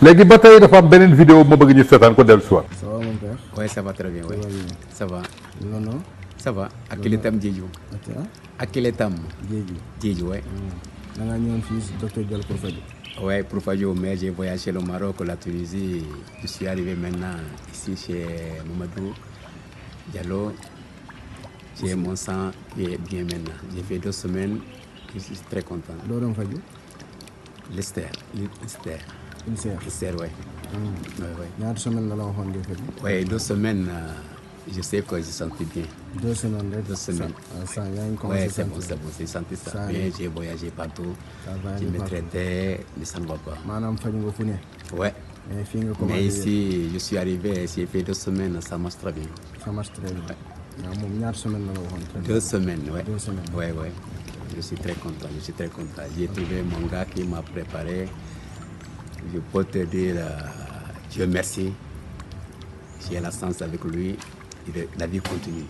léegi ba tey dafa am beneen vidéo bu ma bëgg ñu seetaan ko dellu si waat. Ça va mon père? Oui, ça va très bien, oui. Ça va. Non, non. Ça va. Akiletam Djidjou. Akiletam Djidjou, oui. Da nga ñëwoon fii si docteur Diallo pour faju. Oui, pour Fadio, mais j'ai voyagé le Maroc, la Tunisie. Je suis arrivé maintenant ici chez Mamadou Diallo. J'ai mon sang qui est bien maintenant. J'ai fait 2 semaines. Je suis très content. Doo doon faju? L'Esther. L'Esther, oui. Oui. Ñaata semaine la la waxoon ngay faju? Oui, 2 semaines. Je sais que je sentais bien. 2 semaines rek. 2 semaines. Ça yaa ngi Oui, commencé c'est bon, j'ai senti ça Ça, bien, j'ai voyagé partout, Ça va je aller me partout. traitais, mais ça ne va pas. maanaam faju nga fu ne. Ouais, Mais fii nga mais commencé. ici, je suis arrivé, j'ai fait 2 semaines, ça marche très bien. Ça marche très bien. waaw moom ñaata semaine la la waxoon? 2 semaines, ouais. 2 semaines. Ouais, ouais. Je suis très content, je suis très content. J'ai trouvé mon gars qui m'a préparé. Je peux te dire, Dieu merci. J'ai la chance avec lui. La vie continue.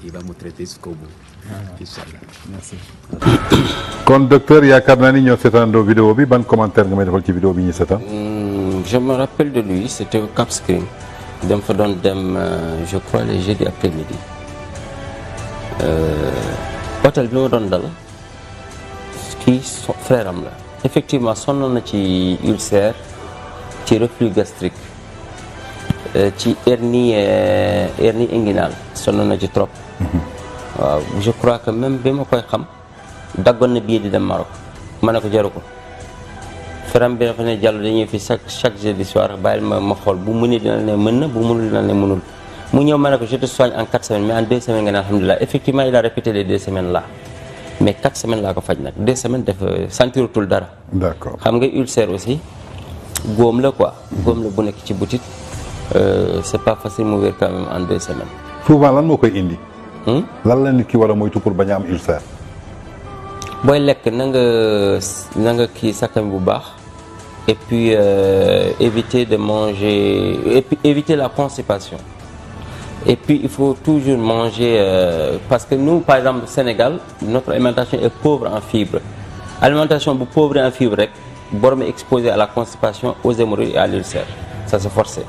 Il va me traiter jusqu'au bout. Inch'Allah. Merci. kon docteur yaakaar naa ni ñoo seetaandoo vidéo bi ban commentaire nga may defal ci vidéo bi ñu seetaan. Je me rappelle de lui, c'était au Cap Skirring. dama fa doon dem je crois les jeudis après-midi. Hôtel bi ma doon dal kii frère am la. Effectivement sonnoon na ci ulcère ci reflux gastrique ci hernie inguinale sonnoon na ci trop. waaw je crois que même bi ma koy xam daggoon na billet di dem Maroc ma ne ko jaru ko. Feram bi dafa ne Diallo dañuy fi chaque jeudi soir bàyyil ma xool bu mënee dina ne mën na bu mënul dina ne mënul mu ñëw ma ne ko je te soigne en 4 semaines mais en 2 semaines nga ne alhamdulilah effectivement il a répété les 2 semaines là mais 4 semaines laa ko faj nag 2 semaines dafa sentirutul dara. D'accord. xam nga ulcère aussi góom la quoi. góom la bu nekk ci butit c'est pas facile mu wér quand même en 2 semaines. souvent lan moo koy indi. lan la nit ki war a moytu pour bañ a am ulcère. booy lekk na nga kii sakkan bu baax et puis éviter de manger et puis éviter la constipation et puis il faut toujours manger parce que nous par exemple au Sénégal notre alimentation est pauvre en fibres alimentation bu pauvre en fibres rek borom est exposé à la constipation aux hémorroïdes et à l'ulcère ça c'est forcé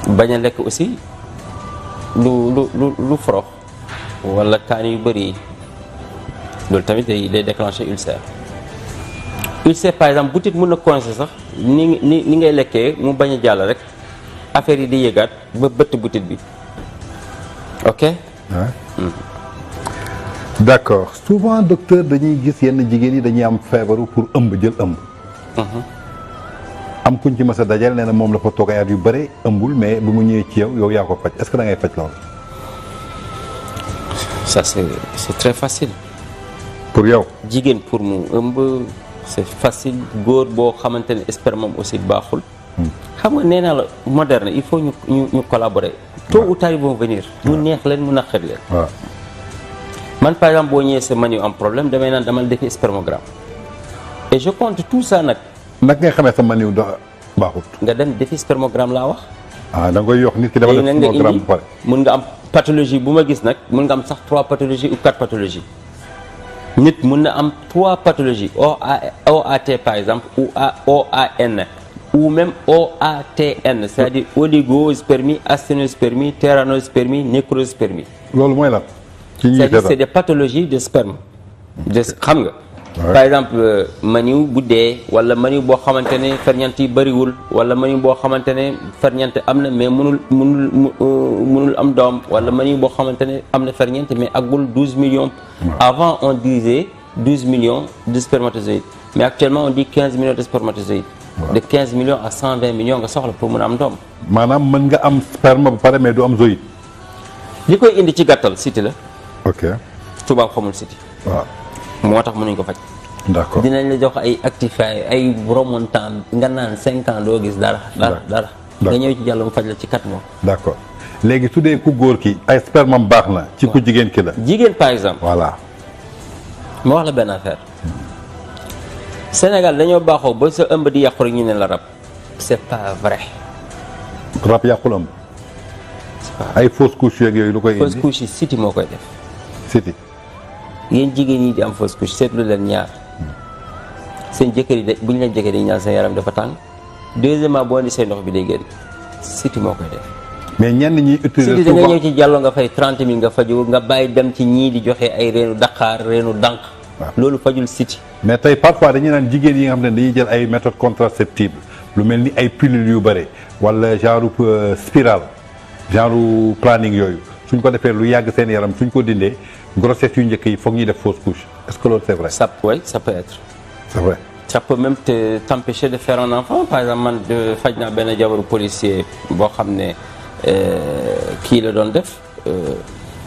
bañ a lekk aussi lu forox wala kaan yu bëri loolu tamit day déclencher ulcère par exemple butit mën na coincer sax ni ngay lekkee mu bañ a jàll rek affaire yi di yëgaat ba bëtt butit bi ok. D'accord souvent docteur dañuy gis yenn jigéen yi dañuy am feebaru pour ëmb jël ëmb. am kuñ ci mës a dajal nee na moom la fa toog ay at yu bëri ëmbul mais bu mu ñëwee ci yow yaa ko faj est-ce que da ngay faj loolu. ça c'est très facile. pour yow. jigéen pour mu ëmb c'est facile góor boo xamante ne sperme aussi baaxul. xam nga nee naa la moderne il faut ñu collaborer. tôt ou tard ils vont venir. mu neex leen mu naqari leen. waaw. man par exemple boo ñëwee sa manu am problème damay naan dama defi spermogramme et je compte tout ça nag. nag ngay xamee sa maniw baaxut. nga dem defi spermogramme laa wax. da nga koy yokk nit ki dafa def spermogramme bu pare. mun nga am pathologie bu ma gis nag mun nga am sax 3 pathologies ou 4 pathologies. nit mun na am 3 pathologies OAT par exemple ou OAN ou même OATN c'est-à-dire oligospermie asthénospermie tyrannospermie nécrospermie. loolu mooy lan. c'est-à-dire c'est des pathologies de sperme. xam nga. par exemple maniw bu dee wala maniw boo xamante ne ferñeent yi bëriwul wala maniw boo xamante ne ferñeent am na mais mënul am doom wala maniw boo xamante ne am na ferñeent mais agul 12 millions. Avant on disait 12 millions de spermatozoïdes mais actuellement on dit 15 millions de spermatozoïdes. de 15 millions à 120 millions nga soxla pour mën a am doom. maanaam mën nga am sperme ba pare mais du am zoïde. li koy indi ci gàttal siti la. ok. tubaab xamul siti. waaw. moo tax mënuñ ko faj. d'accord dinañ la jox ay actifiants ay remontant nga naan 5 ans doo gis dara. dara nga ñëw ci Diallo mu faj la ci 4 mois. d'accord léegi su dee ku góor ki ay sperme am baax na. ci ku jigéen ki la. jigéen par exemple. voilà. ma wax la benn affaire. Sénégal dañoo baaxoo ba sa ëmb di yàqu rek ñu ne la rab. c'est pas vrai. rab yàqul ëmb. ay fausse couche yeeg yooyu lu koy indi. fausse couche yi siti moo koy def. siti. yéen jigéen ñi di am fausse couche seetlu leen ñaar seen jëkkër yi bu ñu leen jëkkër yi ñaan seen yaram dafa tàng deuxièmement boo indi seen ndox bi day génn siti moo koy def. mais ñenn ñi utiliser siti da nga ñëw ci jàllo nga fay 30 000 nga faju nga bàyyi dem ci ñii di joxe ay reenu daqaar reenu dànq. loolu fajul siti. mais tey parfois dañuy naan jigéen yi nga xam ne dañuy jël ay méthodes contraceptives lu mel ni ay pilules yu bëre wala genre spirale genre planning yooyu suñ ko defee lu yàgg seen yaram suñ ko dindee grossesse yu njëkk yi foog ñuy def fausse couche est-ce que loolu c'est vrai. Oui, ça peut être. C'est vrai. Ça peut même t'empêcher de faire un enfant par exemple man faj naa benn jabaru policier boo xam ne kii la doon def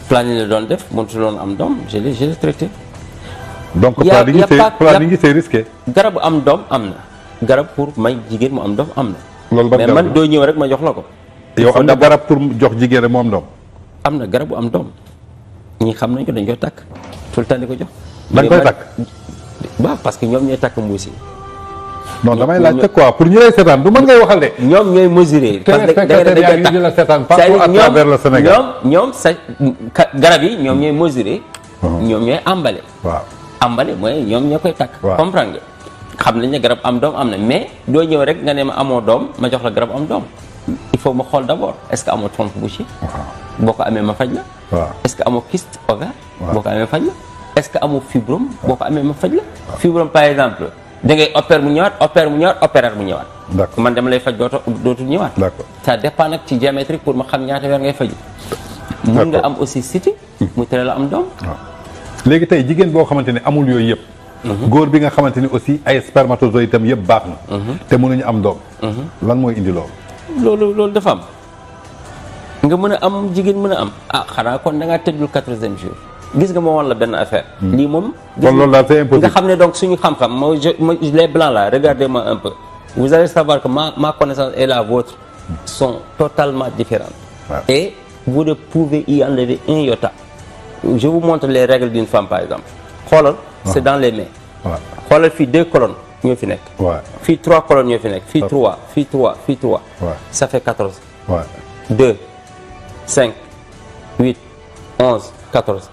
planning la doon def mënatu loon am doom je l'ai traité. donc planning c'est risqué. garabu am doom am na garab pour may jigéen mu am doom am na. loolu ban mais man doo ñëw rek ma jox la ko. yow am na garab pour jox jigéen rek mu am doom. am na garabu am doom ñi xam nañ ko dañ koy takk tout le temps di ko jox. dañ koy takk. waaw parce que ñoom ñooy takk mbuus yi. non damay laajte quoi pour ñu lay seetaan du mën ngay waxal de. ñoom ñooy mesurer. parce que dañ koy seetaan partout à travers le Sénégal. ñoom sa garab yi ñoom ñooy mesurer. ñoom ñooy emballé. waaw emballé mooy ñoom ñoo koy takk. waaw comprendre nga xam nañ ne garab am doom am na mais doo ñëw rek nga ne ma amoo doom ma jox la garab am doom il faut ma xool d'abord est-ce que amoo trompe bouchée. boo ko amee ma faj la. waaw est-ce que amoo kyste ovaire. boo ko amee ma faj la. est-ce que amoo fibrome boo ko amee ma faj la. fibrome par exemple da ngay opère mu ñëwaat opéraat mu ñëwaat. d'accord man dama lay faj dootul ñëwaat. d'accord ça dépend nag ci diamétrique pour ma xam ñaata weer ngay faju. mun nga am aussi cité. mu tere la am doom. waaw léegi tey jigéen boo xamante ne amul yooyu yëpp. góor bi nga xamante ni aussi ay spermatozoïdes itam yëpp baax na. te mënuñu am doom. lan mooy indi loolu. loolu dafa am nga mën a am jigéen mën a am xanaa kon da ngaa tëddul 80e jour gis nga moo wan la benn affaire. lii moom. kon loolu daal c'est impossible nga xam ne donc suñu xam-xam les blancs là regardez-moi un peu vous allez savoir que ma connaissance et la vôtre sont totalement différentes. Et vous ne pouvez y enlever un iota. Je vous montre les règles d'une femme par exemple. xoolal c'est dans les mains. xoolal fii 2 colonnes ñoo fi nekk. fii 3 colonnes ñoo fi nekk. fii 3 fii 3 fii 3. ça fait 14. 2 5 8 11 14.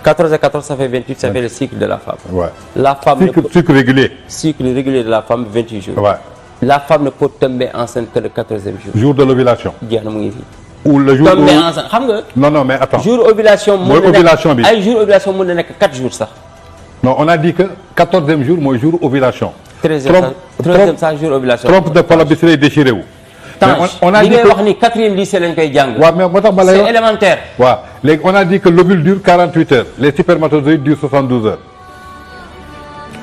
14 et 14 ça fait 28 ça fait le cycle de la femme. La femme cycle régulier. Cycle régulier de la femme 28 jours. La femme ne peut tomber enceinte que le 14e jour. Jour de l'ovulation. jeex na mu ngi fii. ou le jour tomber enceinte xam nga. non mais attends. jour ovulation mën na ovulation bi ay jour ovulation mën na nekk 4 jours sax. non on a dit que 14e jour mooy jour ovulation. 13e sax jour ovulation. trompe de Fallope bi si lay déchiré wu. on a dit que li ngay wax ni 4e lycée lañ koy jàng. waaw mais moo tax ma lay c'est élémentaire. waaw léegi on a dit que l'ovule dure 48 heures les spermatozoïdes durent 72 heures.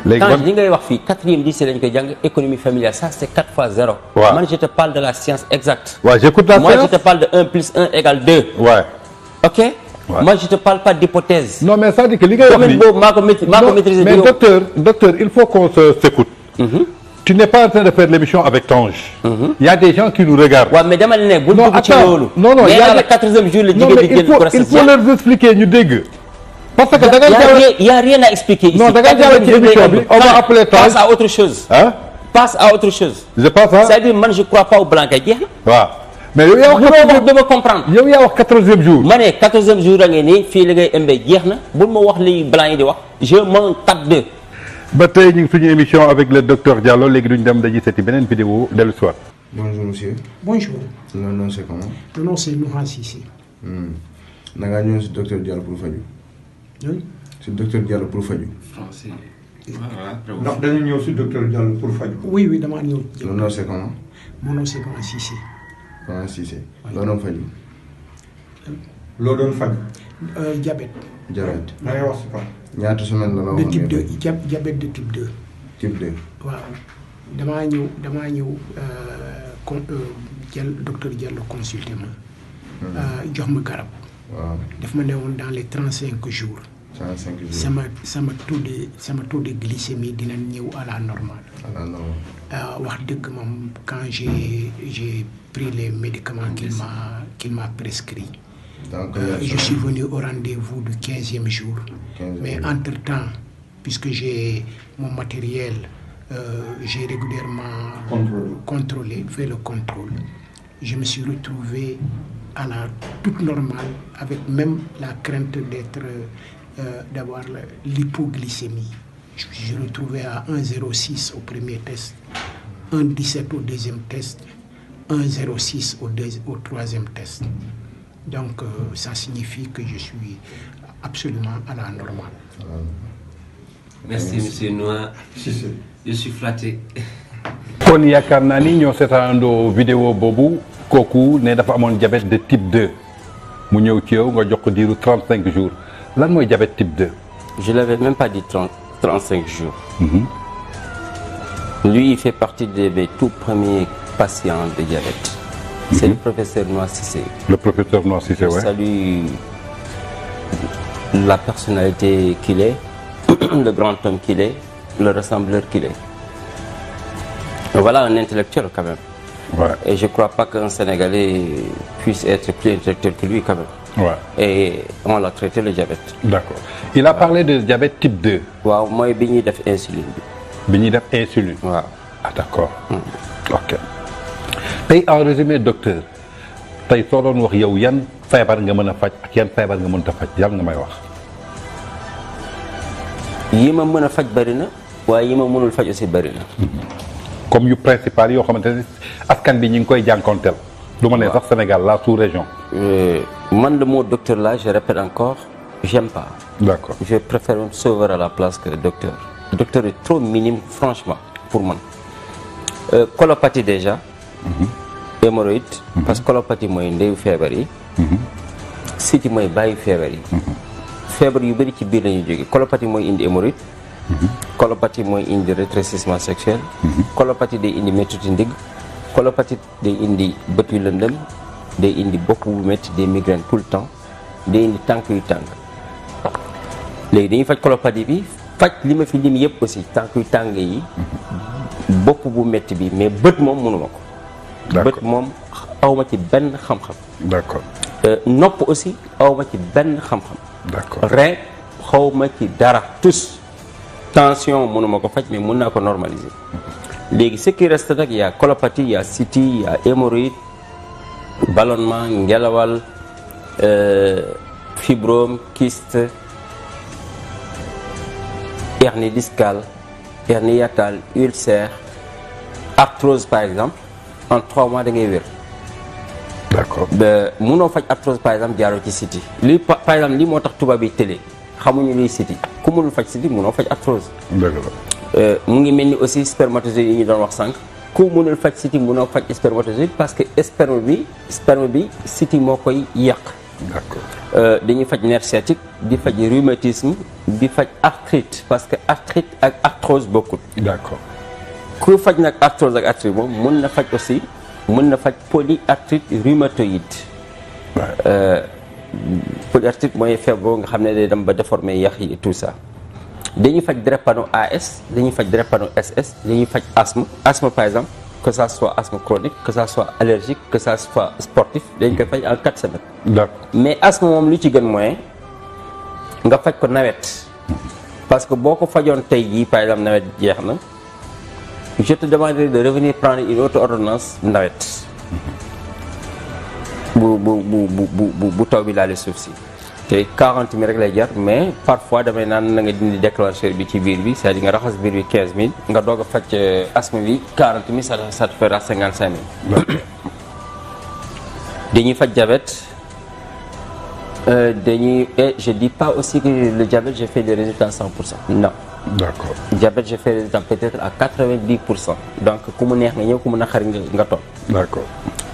léegi li ngay wax fii 4e lycée lañ koy jàng économie familiale ça c'est 4 fois 0. waaw man je te parle de la science exacte. waaw j'écoute la science. moi je te parle de 1 plus 1 égale 2. ouais. ok. Ouais. Moi je te parle pas d'hypothèse. non mais ça dit que li ngay wax nii boobu maa ko maîtriser. mais docteur il faut qu'on s'écoute. Tu n'es pas en train de faire l'émission avec Tange. Il y a des gens qui nous regardent. waaw mais dama ne bu dugg ci loolu. non il y a le 4e jour la jigéen di jël grossesse. il faut leur expliquer ñu dégg. parce que da ngay il y a rien à expliquer ici. non da ngay jàll ci émission bi on va appeler Tange. passe à autre chose. hein passe à autre chose. je passe à. c'est-à-dire man je crois pas au blanc kay jeex na. waaw mais yow yaa wax dama comprendre. yow yaa wax 14e jour. ma ne 14e jour a ngi nii fii li ngay ëmbee jeex na bul ma wax li blanc yi di wax je m'en tape de. ba tey ñu ngi suñu émission avec le docteur Diallo léegi duñ dem dañuy seeti beneen vidéo dellu si waat. Bonjour monsieur. Bonjour. Mon nom c'est comment? Mon nom c'est Noura Cissé. Da ngaa ñëw si docteur Diallo pour faju. Oui. Si docteur Diallo pour faju. ndax dañu ñëw si docteur Diallo pour faju. Oui damaa ñëw. Mon nom c'est comment? Mon nom c'est Noura Cissé. Noura Cissé. loo doon faju. loo doon faju. Diabète. Diabète. da ngay wax si quoi. ñaata semaine la la de waxoon type 2 diabète de type 2. type 2. waaw damaa ñëw jël docteur Diallo consulté ma. jox ma garab. waaw daf ma ne woon dans les 35 jours. 35 jours. sama taux de glycémie dina ñëw à la normale. à la normale. wax dëgg moom quand j'ai pris les médicaments qu'il m'a prescrit. Donc, je suis venu au rendez-vous du 15e jour. Mais entre-temps, puisque j'ai mon matériel, j'ai régulièrement contrôlé, fait le contrôle. Je me suis retrouvé à la toute normale, avec même la crainte d'avoir l'hypoglycémie. je suis retrouvé à 1,06 au premier test, 1,17 au deuxième test, 1,06 au troisième test. Donc ça signifie que je suis absolument à la normale. Merci monsieur Noah. Je suis flatté. kon yaakaar naa ni ñoo seetaandoo vidéo boobu kooku ne dafa amoon diabète de type 2 mu ñëw ci yow nga jox ko diiru 35 jours lan mooy diabète type 2. Je l'avais même pas dit 35 jours. Lui, il fait partie de mes tout premiers patients de diabète. C'est le professeur Noah Cissé. Le professeur Noah Cissé, oui. Je salue la personnalité qu'il est, le grand homme qu'il est, le rassembleur qu'il est. Voilà un intellectuel quand même. Ouais. Et je ne crois pas qu'un Sénégalais puisse être plus intellectuel que lui quand même. Ouais. Et on l'a traité le diabète. D'accord. Il a parlé de diabète type 2. Waaw mooy bi ñuy def insuline bi. bi ñuy def insuline. Waaw. Ah d'accord. Ok. tey en résumé docteur tey soo doon wax yow yan feebar nga mën a faj ak yan feebar nga mënut a faj yan nga may wax. yi ma mën a faj bëri na waaye yi ma mënul faj aussi bëri na. comme yu principal yoo xamante ne askan bi ñu ngi koy jànkonteel. du ma ne sax Sénégal la sous-région. man le mot docteur là je répète encore j'aime pas. D'accord. Je préfère un sauveur à la place que docteur. Le docteur est trop minime franchement pour moi. Colopathie déjà. Hémorroïde. Parce que colopathie mooy ndeyu feebar yi. siti mooy bàyyi feebar yi. feebar yu bëri ci biir lañuy jóge colopathie mooy indi hémorroïde. colopathie mooy indi rétrécissement sexuel. colopathie day indi méttitu ndigg. colopathie day indi bët yu lëndëm. day indi bopp bu métti des migraines tout le temps. day indi tànk yu tàng. léegi dañuy faj colopathie bi faj li ma fi lim yëpp aussi tànk yu tàng yi. bopp bu métti bi mais bët moom mënuma ko. D'accord. bët moom awma ci benn xam-xam. D'accord. nopp aussi awma ci benn xam-xam. D'accord. rein xawma ci dara tous tension mënuma ko faj mais mën naa ko normaliser. léegi ce qui reste nag y a colopathie y a cystite y a hémorroïde ballonnement ngelawal fibrome kyste hernie discale hernie hiatale ulcère arthrose par exemple en 3 mois da ngay wér. D'accord. mënoo faj arthrose par exemple jaaroo ci cystite lii par exemple lii moo tax tubaab yi télé xamuñu luy cystite ku mënul faj cystite mënoo faj arthrose. dëgg la. mu ngi mel ni aussi spermatozoïde yi ñu doon wax sànq ku mënul faj cystite mënoo faj spermatozoïde parce que sperme bi cystite moo koy yàq. D'accord. dañuy faj nerf sciatique di faj rhumatisme di faj arthrite parce que arthrite ak arthrose bokkul. D'accord. ku faj nag arthrose ak arthrite moom mën na faj aussi mën na faj polyarthrite rhumatoïde. Polyarthrite mooy feebar nga xam ne day dem ba déformer yax yi et tout ça. dañuy faj drépano AS dañuy faj drépano SS dañuy faj asthme par exemple que ça soit asthme chronique que ça soit allergique que ça soit sportif dañ koy faj en 4 semaines. D'accord. mais asthme moom lu ci gën mooy nga faj ko nawet parce que boo ko fajoon tey jii par exemple nawet jeex na je te demanderai de revenir prendre une autre ordonnance nawet bu taw bi laale suuf si. te 40 000 rek lay jar mais parfois damay naan na nga dindi déclencheur bi ci biir bi c'est-à-dire nga raxas biir bi 15 000 nga doog a faj asthme bi 40 000 ça te fera 55 000. dañuy faj diabète je dis pas aussi que le diabète j'ai fait des résultats à 100%. Non. D'accord. Diabète j'ai fait des résultats peut-être à 90%. donc ku mu neex nga ñëw ku mu naqari nga toog. D'accord.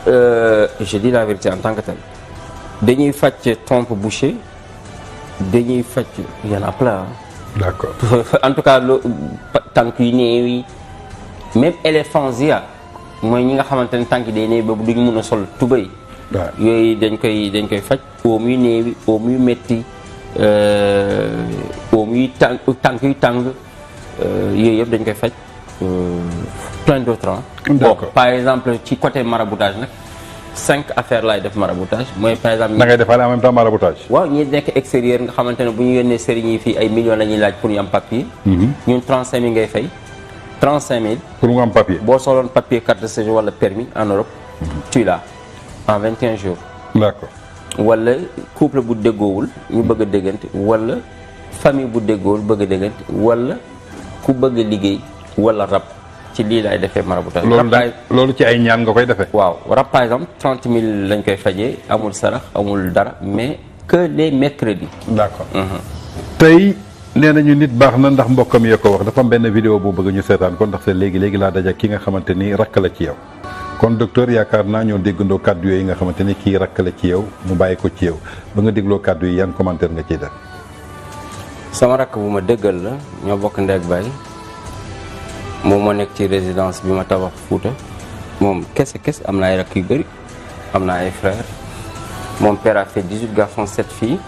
Je dis la vérité en tant que tel. dañuy faj trompe bouchée dañuy faj y en a plein. D'accord. en tout cas tànk yu néew yi même éléphantia mooy ñi nga xamante ne tànk yi day néew ba duñu mën a sol tubéy. waaw yooyu dañ koy faj. oom yu néew yi oom yu métti oom yu tànk yu tàng yooyu yëpp dañ koy faj. plein d'autres hein. D'accord. Bon, par exemple ci côté maraboutage nag 5 affaires laay def maraboutage mooy par exemple. da ngay defaale en même temps maraboutage. waaw ñi nekk extérieur nga xamante ne bu ñu yónnee sëriñ yi fii ay millions la ñuy laaj pour ñu am papier. ñun 35 000 ngay fay 35 000. pour mu am papier. boo soxloon papier carte de séjour wala permis en Europe. tu l'as en 21 jours. D'accord. wala couple bu déggoowul ñu bëgg a déggante wala famille bu déggoowul bëgg a déggante wala ku bëgg liggéey wala rab ci lii laay defee maraboutage. loolu ci ay ñaan nga koy defee. waaw rab par exemple 30 000 lañ koy fajee amul sarax amul dara mais que les mercredis. d'accord. tey nee nañu nit baax na ndax mbokkam yee ko wax dafa am benn vidéo bu bëgg ñu seetaan kon ndax léegi laa daja ki nga xamante ni rakk la ci yow. kon docteur yaakaar naa ñoo déggandoo kàddu yooyu nga xamante ni kii rakk la ci yow mu bàyyi ko ci yow ba nga dégloo kàddu yi yan commentaire nga ciy def. sama rakk bu ma dëggal la ñoo bokk ndey ak baay moom moo nekk ci résidence bi ma tabax Fuuta moom kese am na ay rakk yu bëri am na ay frères mon père a fait 18 garçons 7 filles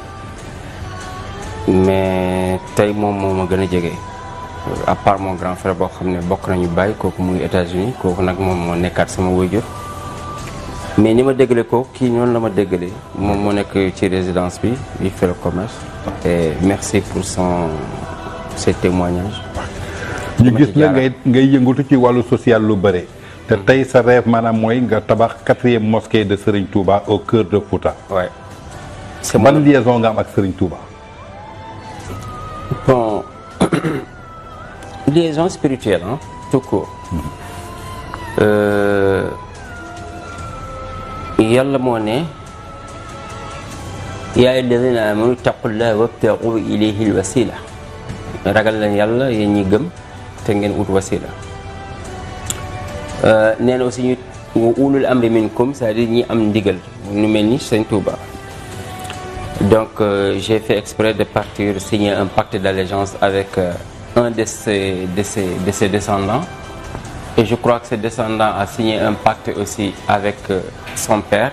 mais tey moom moo ma gën a jege à part mon grand frère boo xam ne bokk nañu bàyyi kooku mu ngi États-Unis kooku nag moom moo nekkaat sama waajur mais ni ma déggale ko kii noonu la ma déggalee moom moo nekk ci résidence bi il fait le commerce et merci pour ses témoignages. ñu gis la ngay yëngatu ci wàllu social lu bëre te tey sa rêve maanaam mooy nga tabax 4e mosquée de Serigne Touba au cœur de Fouta. Ouais. c'est ban liaison nga am ak Serigne Touba. Bon liaison spirituelle hein, tout court. yàlla moo ne yaa alladina amanu ittaqullaha wabtaghu ilayhi alwasila ragal leen yàlla yéen ñi gëm te ngeen ut wasila nee na aussi ñu ulul amri minkum c'est-à-dire ñi am ndigal ñu mel ni Sëñ Touba. Donc j'ai fait exprès de partir signer un pacte d'allégeance avec un de ses descendants et je crois que ce descendant a signé un pacte aussi avec son père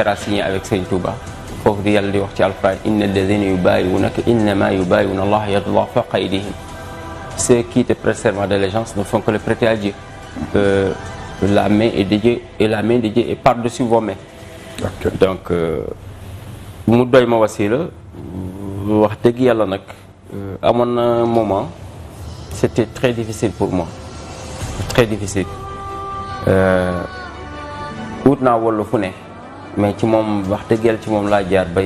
a signé avec Sëñ Touba foofu di yàlla di wax ci alquran inna alladhina yubayi'unaka innama yubayi'una Allah yadullahu fawqa aydihim. Ceux qui te prêtent serment d'allégeance ne font que le prêter à Dieu. La main est de Dieu et la main de Dieu est par-dessus vos mains. Okay. Donc mu doy ma wasila wax dëgg yàlla nag amoon na moment c'était très difficile pour moi très difficile wut naa wallu fu ne mais ci moom wax dëgg yàlla ci moom laa jaar ba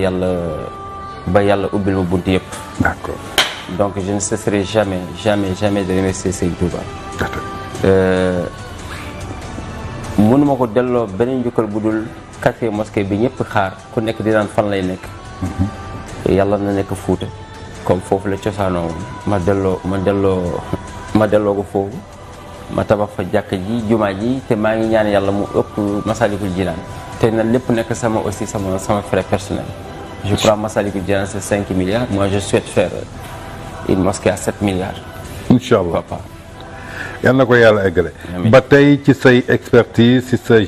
yàlla ubbil ma bunt yëpp. D'accord. Donc je ne cesserai jamais de remercier Sëñ Touba. mënuma ko delloo beneen njukkal bu dul 4e mosquée bi ñëpp xaar ku nekk di naan fan lay nekk. yàlla na nekk Fuuta comme foofu la cosaanoo ma delloo ko foofu ma tabax fa jàkk ji jumaa ji te maa ngi ñaan yàlla mu ëpp Masalikul Jinaan te na lépp nekk sama frais personnel. Je crois Masalikul Jinaan c'est 5 milliards moi je souhaite faire une mosquée à 7 milliards. Inch'Allah papa. yal na ko yàlla eggale. ba tey ci say expertise ci sa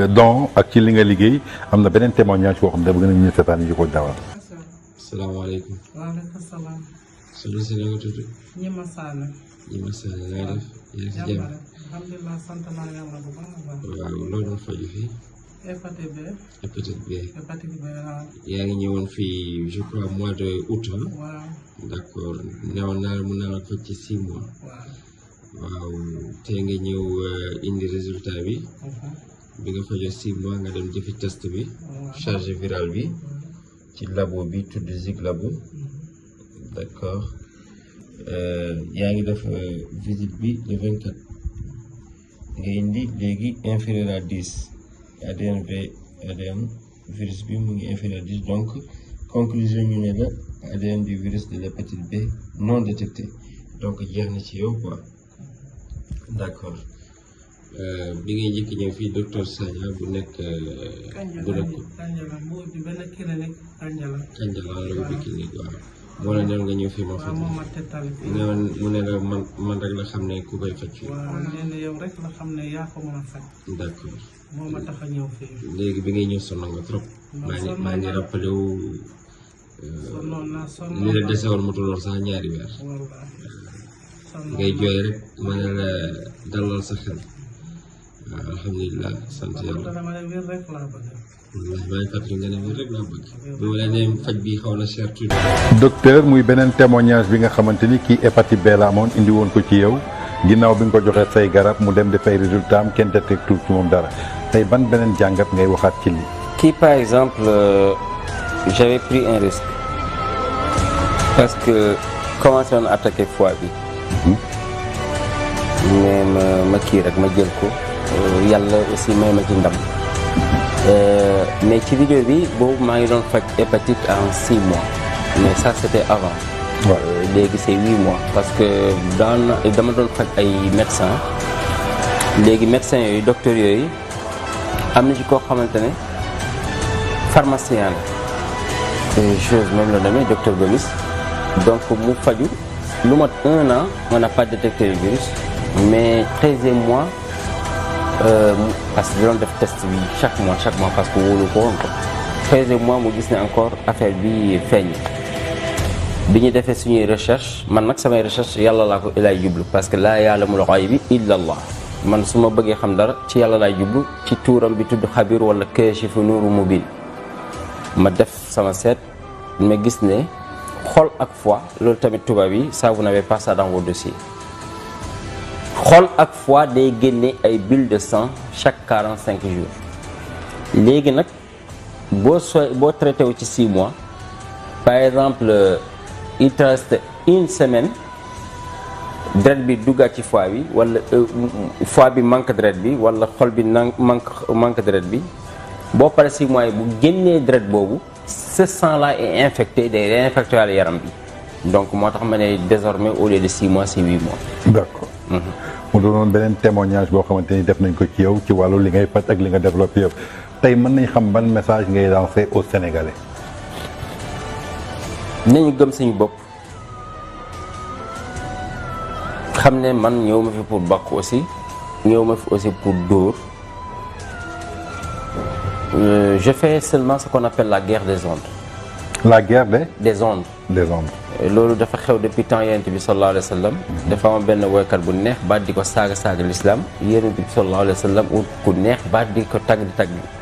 don ak ci li nga liggéey am na beneen témoignage boo xam ne bëgg nañu ñu seetaan yi ko dawal. salaamaaleykum. waaleykum salaam. soxna si nga tudd. Ñima Sall. Ñima Sall nga def. yaa ngi si jàmm. alhamdulilah sant naa yàlla bu baax a baax. waaw loo doon faju fii. hépatite B. hépatite B. hépatite B waaw. yaa ngi ñëwoon fii je crois mois de août. waaw. d'accord newoon naa la mun naa la faj ci 6 mois. waaw tey nga ñëw indi résultat bi. bi nga fajoo 6 mois nga dem jëfi test bi. chargé viral bi. ci labo bi tudd Zik labo. d'accord yaa ngi def visite bi le 24. nga indi léegi inférieur à 10 ADN virus bi mu ngi inférieur à 10 donc conclusion ñu ne la ADN du virus de l'hépatite B non détecté donc jeex na ci yow quoi. d'accord bi ngay njëkk ñëw fii docteur Sagna bu nekk. Kanjala moo di benn clinique Kanjala. Kanjala la ubbi clinique waaw. moo la newoon nga ñëw fii ma faj. waaw moom ma tettal fii. mu ne la man rek la xam ne ku koy faj fii. waaw nee na yow rek la xam ne yaa ko mën a faj. d'accord. moo ma tax a ñëw fii. léegi bi ngay ñëw sonn nga trop. maa ngi rappelé wu. li la dese woon motul sax ñaari weer. ngay jooy rek ma ne la dalal sa xel. waaw alhamdulilah sant yàlla. wallahi maa ngi fàttali nga ne wér rek laa bëgg. bi ma la nee faj bi xaw na cher tuuti. docteur muy beneen témoignage bi nga xamante ni kii hépatite B la amoon indi woon ko ci yow ginnaaw bi nga ko joxee say garab mu dem dafay résultat am kenn détecté ci moom dara tey ban beneen jàngat ngay waxaat ci lii. kii par exemple j'avais pris un risque parce que commencé woon attaqué foie bi mais ma kii rek ma jël ko yàlla aussi may ma ci ndam mais ci vidéo bi boobu maa ngi doon faj hépatite en 6 mois mais ça c'était avant. léegi c'est 8 mois parce que dama doon faj ay médecins léegi médecins yooyu docteurs yooyu am na ci koo xamante ne pharmacien la chose même la demee docteur Gomis donc mu faju lu mat 1 an on n'a pas détecté le virus mais 13e mois parce que doon def test bi chaque mois parce que wóolu ko woon ko 13e mois mu gis ne encore affaire bi feeñ bi ñu defee suñuy recherche man nag samay recherche yàlla laa ko laay jublu parce que laa ya'lamul ghaybi illa Allah man su ma bëggee xam dara ci yàlla laay jublu ci tuuram bi tudd xabir wala kaashifu nuuru mubin ma def sama seet ma gis ne xol ak foie loolu tamit tubaab yi ça vous n'avez pas ça dans vos dossiers xol ak foie day génne ay bulles de sang chaque 45 jours léegi nag boo traité wu ci 6 mois par exemple il te reste 1 semaine deret bi duggaat ci foie bi wala foie bi manque deret bi wala xol bi manque deret bi boo paree 6 mois yi bu génnee deret boobu ce sang là est infecté day réinfecté wàllu yaram bi donc moo tax ma ne désormais au lieu de 6 mois c'est 8 mois. d'accord. mu doonoon beneen témoignage boo xamante ni def nañ ko ci yow ci wàllu li ngay faj ak li nga développé yëpp tey mën nañ xam ban message ngay lancer aux Sénégalais. nañu gëm suñu bopp xam ne man ñëw ma fi pour bakk aussi ñëw ma fi aussi pour dóor je fais seulement ce qu'on appelle la guerre des ondes. la guerre des ondes. des ondes. loolu dafa xew depuis temps yonent bi sallallahu alayhi wa sallam. dafa am benn woykat bu neex baat di ko saaga l'islam yonent bi sallallahu alayhi wa sallam ut ku neex baat di ko tagg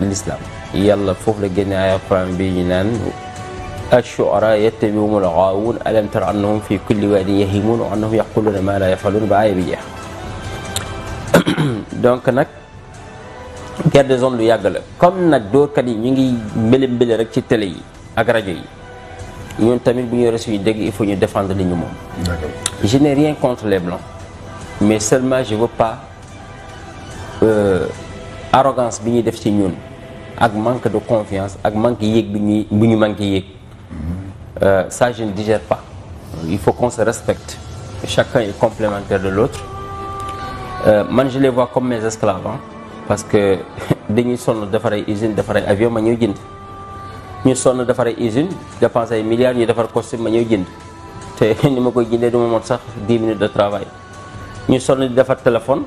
l'islam yàlla foofu la génne ay Alxuraan bi ñu naan ash-shu'araa yattabi'uhumul ghaawuun alam tara annahum fi kulli waadin yahiimuun wa annahum yaquluuna maa laa yaf'aluun ba aaya bi jeex donc nag guerre des ondes lu yàgg la comme nag dóorkat yi ñu ngi mbële rek ci télé yi ak rajo yi ñun tamit bu ñu yore suñu dégg il faut ñu défendre li ñu moom. D'accord. Je n'ai rien contre les blancs mais seulement je veux pas arrogance bi ñuy def ci ñun ak manque de confiance ak manque yéeg bu ñu manqué yéeg ça je ne digère pas. Il faut qu'on se respecte chacun est complémentaire de l'autre man je les vois comme mes esclaves parce que dañuy sonn defar ay usine defar ay avion ma ñëw jënd ñu sonn defar ay usine dépense ay milliards ñu defar costume ma ñëw jënd te ni ma koy jëndee du ma mot sax 10 minutes de travail ñu sonn di defar téléphone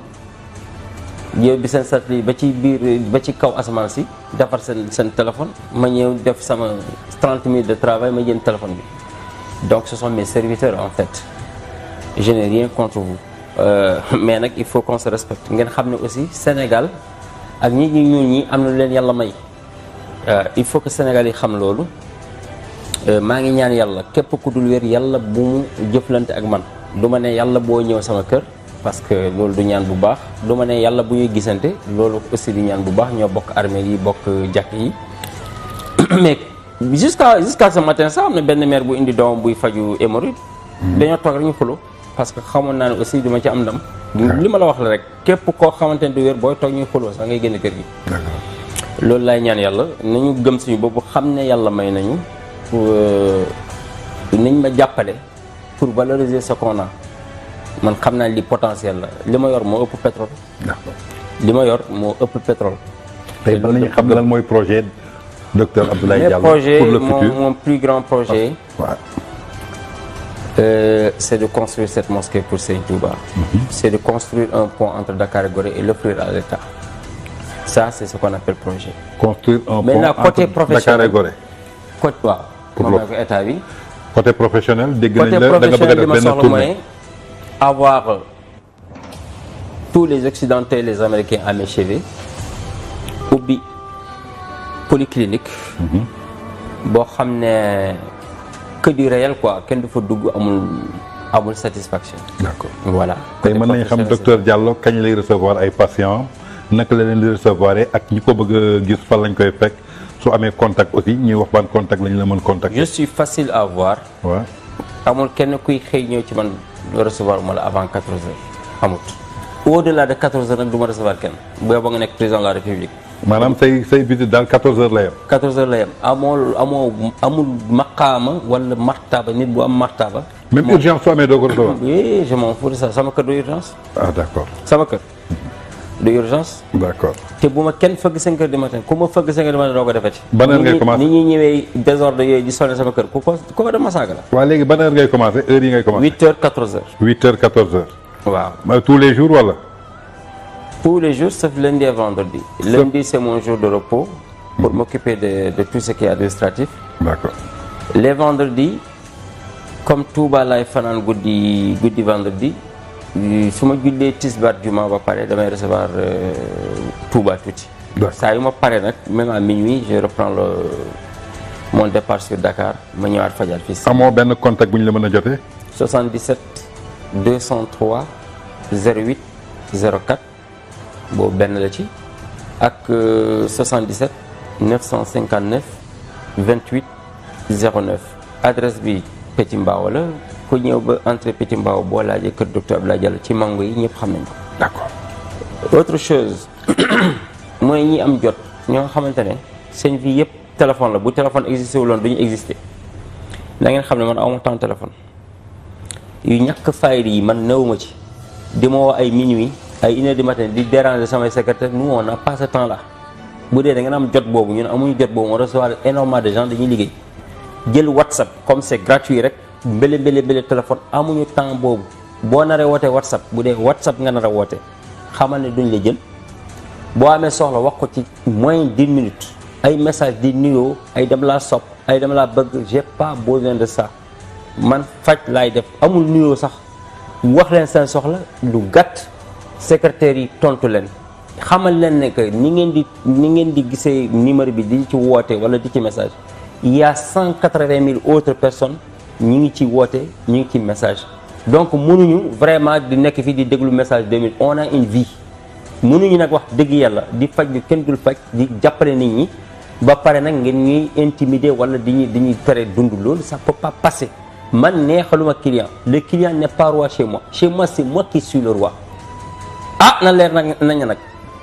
yow bi seen satellite ba ci biir ba ci kaw asamaan si defar seen téléphone ma ñëw def sama 30 minutes de travail ma jënd téléphone bi donc ce sont mes serviteurs en fait je n'ai rien contre vous mais nag il faut qu'on se respecte ngeen xam ne aussi Sénégal ak ñi ñuul ñi am na lu leen yàlla may il faut que Sénégal yi xam loolu maa ngi ñaan yàlla képp ku dul wér yàlla bu mu jëflante ak man du ma ne yàlla boo ñëw sama kër parce que loolu du ñaan bu baax du ma ne yàlla bu ñuy gisante loolu aussi du ñaan bu baax ñoo bokk armée yi bokk jàkk yi mais jusqu'à ce matin sax am na benn mère bu indi doomam buy faju hémorroïde dañoo toog rek ñu xulo parce que xamoon naa ne aussi duma ci am ndam li ma la wax la rek képp koo xamante ne du wér booy toog ñuy xuloo sax ngay génn kër gi loolu laay ñaan yàlla nañu gëm suñu bopp xam ne yàlla may nañu nañ ma jàppale pour valoriser ce qu'on a man xam naa li potentiel la li ma yor moo ëpp pétrole li ma yor moo ëpp pétrole tey mën nañu xam lan mooy projet docteur Abdoulaye Diallo pour le futur mon plus grand projet c'est de construire cette mosquée pour Serigne Touba. C'est de construire un pont entre Dakar et Gorée et l'offrir à l'État. Ça, c'est ce qu'on appelle projet. Construire un pont entre Dakar et Gorée. Côté waaw. pour moom la état bi. côté professionnel dégg côté nañ la da nga bëgg a def benn tournée mooy avoir tous les Occidentaux et les Américains à mes chevet ubbi polyclinique. boo xam ne. que du réel quoi kenn du fa dugg amul satisfaction. d'accord voilà. tey mën nañu xam docteur Diallo kañ lay recevoir ay patients naka la leen di recevoir ak ñi ko bëgg a gis fan lañ koy fekk su amee contact aussi ñuy wax ban contact lañ la mën contacter. je suis facile à voir. waaw. amul kenn kuy xëy ñëw ci man recevoir ma la avant 14 heures amut. Au-delà de 14 heures nag du ma recevoir kenn bu yeboo nga nekk président de la république. maanaam say visite daal 14 heures la yem. 14 heures la yem amul maqaama wala martaba nit bu am martaba. même urgence soo amee doo ko recevoir. oui je m'en fous de ça sama kër du urgence. ah d'accord. sama kër du urgence. d'accord. te bu ma kenn fëgg 5 heures du matin ku ma fëgg 5 heures du matin doo ko defati. ban heure ngay commencé ni ñuy ñëwee désordre yooyu di sonné sama kër ku ko dama saaga la. waaw léegi ban heure ngay commencé heure yi ngay commencé. 8 heures 14 heures. 8 heures 14 heures. waaw tous les jours wala. tous les jours sauf lundi et vendredi. Lundi c'est mon jour de repos pour m'occuper de tout ce qui est administratif. D'accord. Les vendredis comme Touba laay fanaan guddi vendredi su ma jullee tisbaar juma ba pare damay recevoir Touba tuuti. saa yu ma pare nag même à minuit je reprends mon départ sur Dakar ma ñëwaat fajar fii. amoo benn contact bu ñu la mën a jotee. 77 203 08 04. boobu benn la ci ak 77 959 28 09 adresse bi Petit Mbao la ku ñëw ba entrée Petit Mbao boo laajee kër docteur Abdoulaye Diallo ci mango yi ñëpp xam nañ ko. d'accord. autre chose mooy ñi am jot ñoo xamante ne seen vie yëpp téléphone la bu téléphone existé wuloon du ñu existé da ngeen xam ne man awma temps téléphone yu ñàkk fayda yi man newuma ci di ma woo ay minuit. ay 1 heure du matin di déranger samay secrétaire nous on n'a pas ce temps là bu dee da ngeen am jot boobu ñun amuñu jot boobu on reçoit énormément de gens dañuy liggéey jël WhatsApp comme c'est gratuit rek mbele téléphone amuñu temps boobu boo naree wootee WhatsApp bu dee WhatsApp nga nar a woote xamal ne duñ la jël boo amee soxla wax ko ci moins d'1 minute ay message di nuyoo ay dem laa sopp ay dem laa bëgg j'ai pas besoin de ça man faj laay def amul nuyoo sax wax leen seen soxla lu gàtt. secrétaire yi tontu leen xamal leen ne que ni ngeen di gisee numéro bi di ci woote wala di ci message il y a 180 000 autres personnes ñi ngi ci woote ñi ngi ci message donc mënuñu vraiment di nekk fii di déglu message 2000 on a une vie mënuñu nag wax dëgg yàlla di faj lu kenn dul faj di jàppale nit ñi ba pare nag ngeen ñuy intimider wala di ñuy tere dund loolu ça peut pas passer man neexaluma client le client n'est pas roi chez moi c'est moi qui suis le roi. ah na leer nañ nag.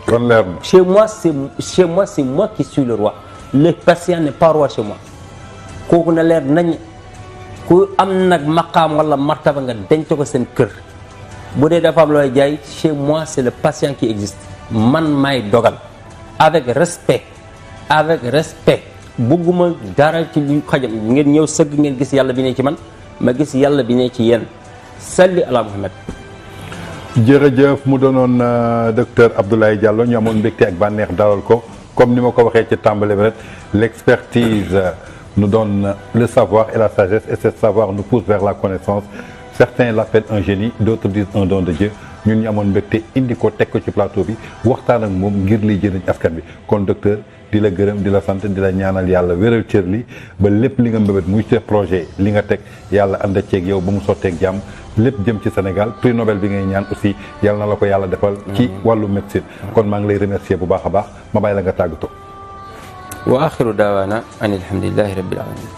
kon leer na. chez moi c'est moi qui suis le roi le patient n'est pas roi chez moi kooku na leer nañ ku am nag maqaam wala martaba nga denc ko seen kër bu dee dafa am looy jaay chez moi c'est le patient qui existe man maay dogal avec respect bëgguma dara ci lu xajam ngeen ñëw sëgg ngeen gis yàlla bi ne ci man ma gis yàlla bi ne ci yéen salli ala Muhammad. jërëjëf mu doonoon docteur Abdoulaye Diallo ñu amoon mbégte ak bànneex dalal ko comme ni ma ko waxee ci tàmbali bi rek l'expertise nous donne le savoir et la sagesse et ce savoir nous pousse vers la connaissance certains l'appellent un génie d'autres disent un don de Dieu ñun ñu amoon mbégte indi ko teg ko ci plateau bi waxtaan ak moom ngir liy jëriñ askan bi kon docteur di la gërëm di la sant di la ñaanal yàlla wéral cër li ba lépp li nga mbébét muy ci projet li nga teg yàlla ànd ceeg yow ba mu sotteeg jàmm lépp jëm ci Sénégal prix Nobel bi ngay ñaan aussi yàlla na la ko yàlla defal ci wàllu médecine kon maa ngi lay remercier bu baax a baax ma bàyyi la nga tàggatoo wa axiru daawaana an alhamdulillahi rabbil alamin